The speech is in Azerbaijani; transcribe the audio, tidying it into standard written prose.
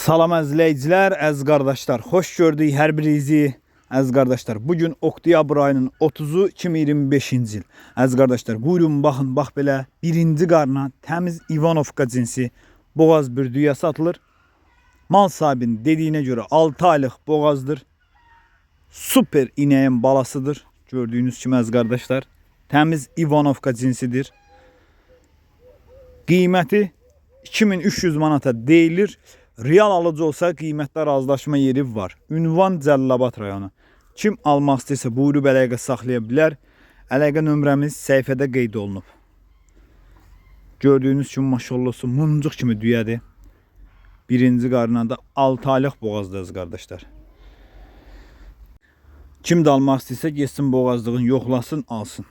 Salam əzləyicilər, əziz qardaşlar. Xoş gördük hər birinizi, əziz qardaşlar. Bugün oktyabr ayının 30-u 2025-ci il. Əziz qardaşlar, buyurun baxın, bax belə birinci qarna təmiz İvanovka cinsi boğaz bürdüyə satılır. Mal sahibinin dediyinə görə 6 aylıq boğazdır. Super inəyin balasıdır. Gördüyünüz kimi əziz qardaşlar, təmiz İvanovka cinsidir. Qiyməti 2300 manata deyilir. Real alıcı olsa qiymətdə razılaşma yeri var. Ünvan Cəlilabad rayonu. Kim almaq istəyirsə buyurub əlaqə saxlaya bilər. Əlaqə nömrəmiz səhifədə qeyd olunub. Gördüyünüz kimi maşallah olsun muncuq kimi düyədir. Birinci qarnında 6 aylıq boğazdayız qardaşlar. Kim də almaq istəyirsə getsin boğazlığın yoxlasın, alsın.